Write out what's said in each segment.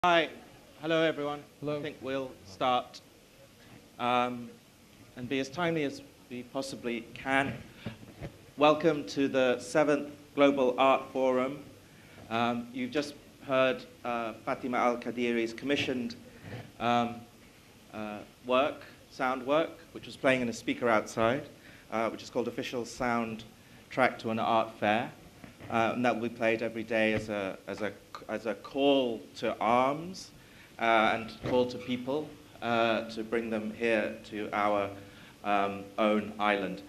Hi, hello everyone. Hello. I think we'll start and be as timely as we possibly can. Welcome to the 7th Global Art Forum. You've just heard Fatima Al-Qadiri's commissioned sound work, which was playing in a speaker outside, which is called Official Soundtrack to an Art Fair. And that will be played every day as a call to arms and call to people to bring them here to our own island.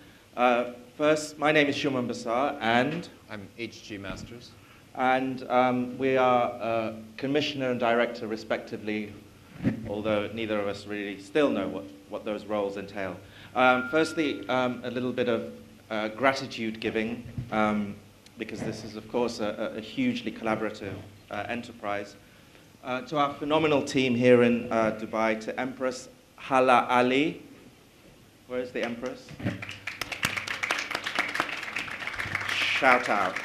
First, my name is Shumon Basar, and I'm H.G. Masters. And we are commissioner and director, respectively, although neither of us really still know what those roles entail. Firstly, a little bit of gratitude giving. Because this is, of course, a hugely collaborative enterprise. To our phenomenal team here in Dubai, to Empress Hala Ali. Where is the Empress? Shout out.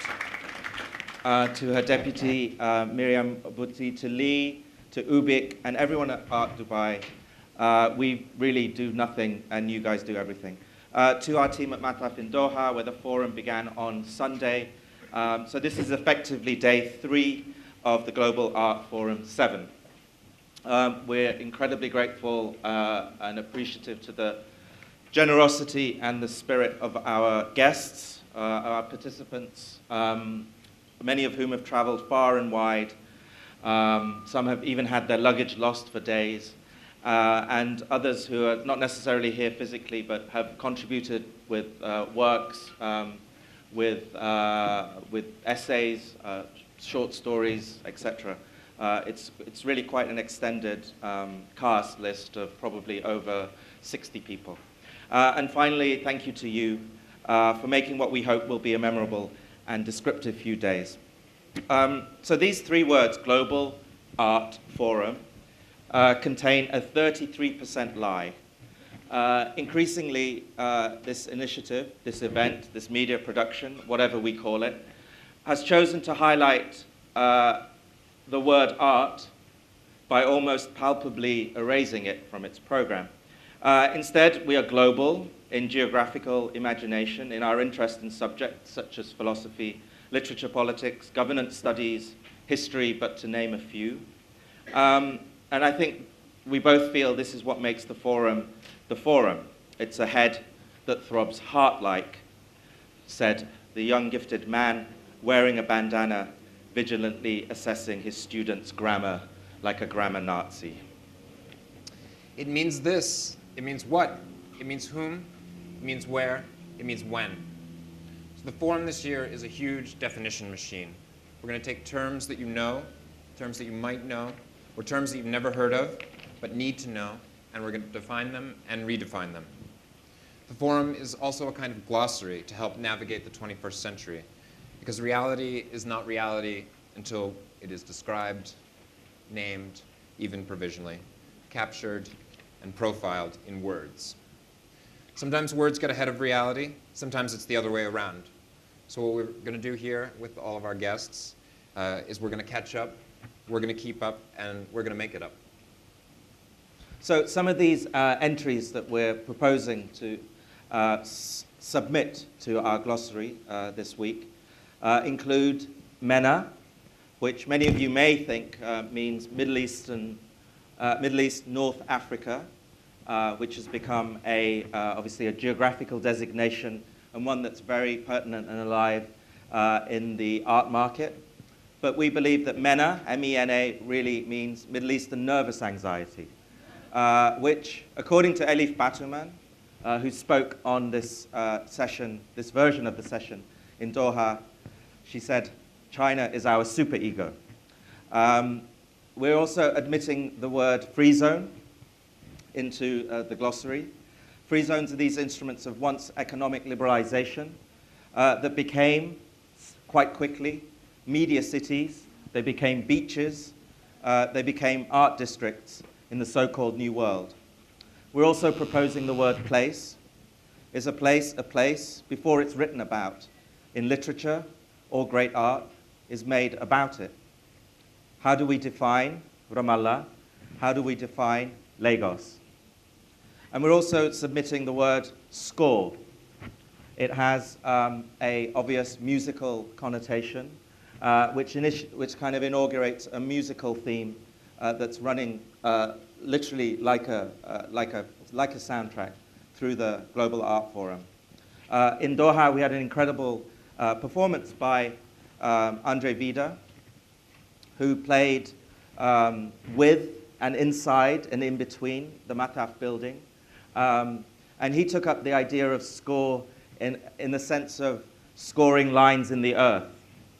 To her deputy, Miriam Buti, to Lee, to Ubik, and everyone at Art Dubai. We really do nothing, and you guys do everything. To our team at Mathaf in Doha, where the forum began on Sunday. So this is effectively day 3 of the Global Art Forum 7. We're incredibly grateful and appreciative to the generosity and the spirit of our guests, our participants, many of whom have traveled far and wide. Some have even had their luggage lost for days, and others who are not necessarily here physically but have contributed with works, with essays, short stories, etc. It's really quite an extended cast list of probably over 60 people. And finally, thank you to you for making what we hope will be a memorable and descriptive few days. So these 3 words, Global Art Forum, contain a 33% lie. Increasingly, this initiative, this event, this media production, whatever we call it, has chosen to highlight the word art by almost palpably erasing it from its program. Instead, we are global in geographical imagination, in our interest in subjects such as philosophy, literature, politics, governance studies, history, but to name a few. And I think we both feel this is what makes the forum the forum. It's a head that throbs heart-like, said the young gifted man wearing a bandana, vigilantly assessing his students' grammar like a grammar Nazi. It means this. It means what. It means whom. It means where. It means when. So the forum this year is a huge definition machine. We're going to take terms that you know, terms that you might know, or terms that you've never heard of but need to know, and we're going to define them and redefine them. The forum is also a kind of glossary to help navigate the 21st century, because reality is not reality until it is described, named, even provisionally, captured, and profiled in words. Sometimes words get ahead of reality, sometimes it's the other way around. So what we're going to do here with all of our guests is we're going to catch up, we're going to keep up, and we're going to make it up. So some of these entries that we're proposing to submit to our glossary this week include MENA, which many of you may think means Middle East, North Africa, which has become obviously a geographical designation and one that's very pertinent and alive in the art market. But we believe that MENA, M-E-N-A, really means Middle Eastern nervous anxiety. Which, according to Elif Batuman, who spoke on this session, this version of the session in Doha, she said, China is our superego. We're also admitting the word free zone into the glossary. Free zones are these instruments of once economic liberalization that became, quite quickly, media cities. They became beaches. They became art districts in the so-called New World. We're also proposing the word place. Is a place before it's written about in literature or great art is made about it. How do we define Ramallah? How do we define Lagos? And we're also submitting the word score. It has a obvious musical connotation, which kind of inaugurates a musical theme that's running literally like a soundtrack through the Global Art Forum. In Doha, we had an incredible performance by Andre Vida, who played with and inside and in between the Mathaf building. And he took up the idea of score in the sense of scoring lines in the earth,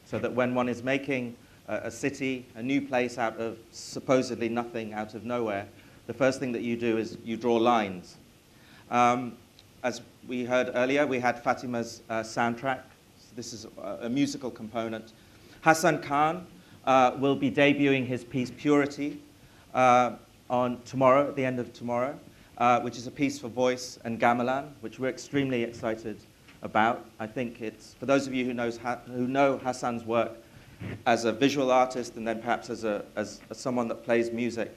so that when one is making a city, a new place out of supposedly nothing, out of nowhere, the first thing that you do is you draw lines. As we heard earlier, we had Fatima's soundtrack. So this is a musical component. Hassan Khan will be debuting his piece Purity on tomorrow, at the end of tomorrow, which is a piece for voice and gamelan, which we're extremely excited about. I think it's, for those of you who know Hassan's work as a visual artist and then perhaps as someone that plays music,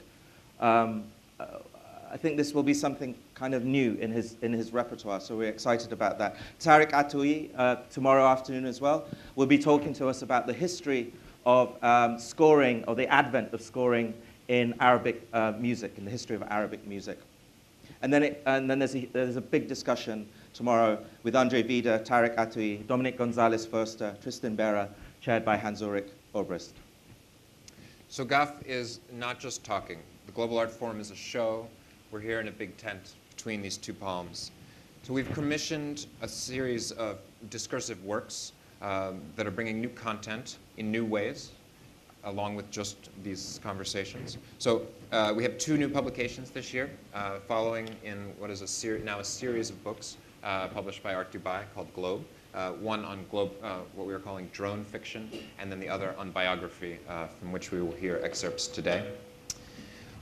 I think this will be something kind of new in his repertoire, so we're excited about that. Tariq Atoui, tomorrow afternoon as well, will be talking to us about the history of scoring, or the advent of scoring in Arabic music, in the history of Arabic music. And then there's a big discussion tomorrow with Andre Vida, Tariq Atoui, Dominic Gonzalez-Foerster, Tristan Berra, chaired by Hans-Ulrich Obrist. So GAF is not just talking. The Global Art Forum is a show. We're here in a big tent between these two palms. So we've commissioned a series of discursive works that are bringing new content in new ways, along with just these conversations. So we have 2 new publications this year, following in what is now a series of books published by Art Dubai called Globe. One on what we are calling drone fiction, and then the other on biography, from which we will hear excerpts today.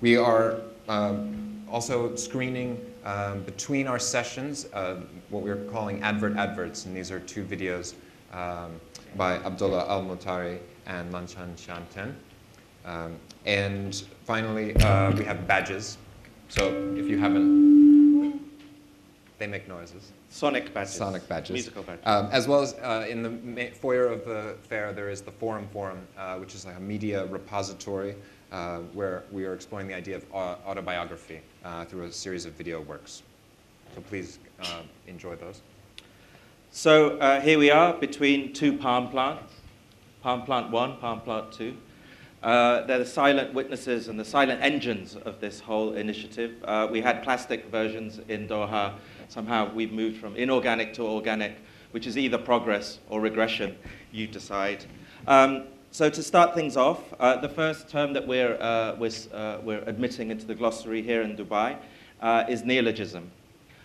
We are also screening between our sessions what we're calling adverts, and these are 2 videos by Abdullah Al-Mutari and Manchan Shanten. And finally, we have badges. So if you haven't, they make noises. Sonic badges. Sonic badges. Musical badges. As well as in the foyer of the fair, there is the Forum, which is like a media repository where we are exploring the idea of autobiography through a series of video works. So please enjoy those. So here we are between 2 palm plants, palm plant 1, palm plant 2. They're the silent witnesses and the silent engines of this whole initiative. We had plastic versions in Doha. Somehow we've moved from inorganic to organic, which is either progress or regression, you decide. So to start things off, the first term that we're admitting into the glossary here in Dubai is neologism.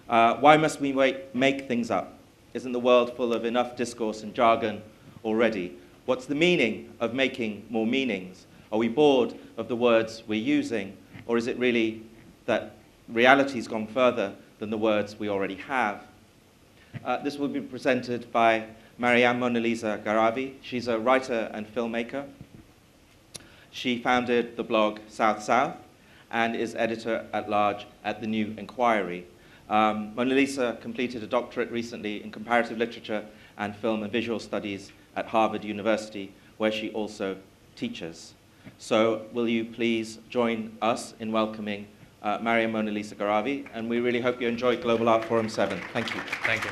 Why must we make things up? Isn't the world full of enough discourse and jargon already? What's the meaning of making more meanings? Are we bored of the words we're using? Or is it really that reality's gone further than the words we already have? This will be presented by Mariam Mona Lisa Garavi. She's a writer and filmmaker. She founded the blog South South and is editor-at-large at The New Inquiry. Mona Lisa completed a doctorate recently in comparative literature and film and visual studies at Harvard University, where she also teaches. So will you please join us in welcoming Mariam Mona Lisa Garavi, and we really hope you enjoy Global Art Forum 7. Thank you. Thank you.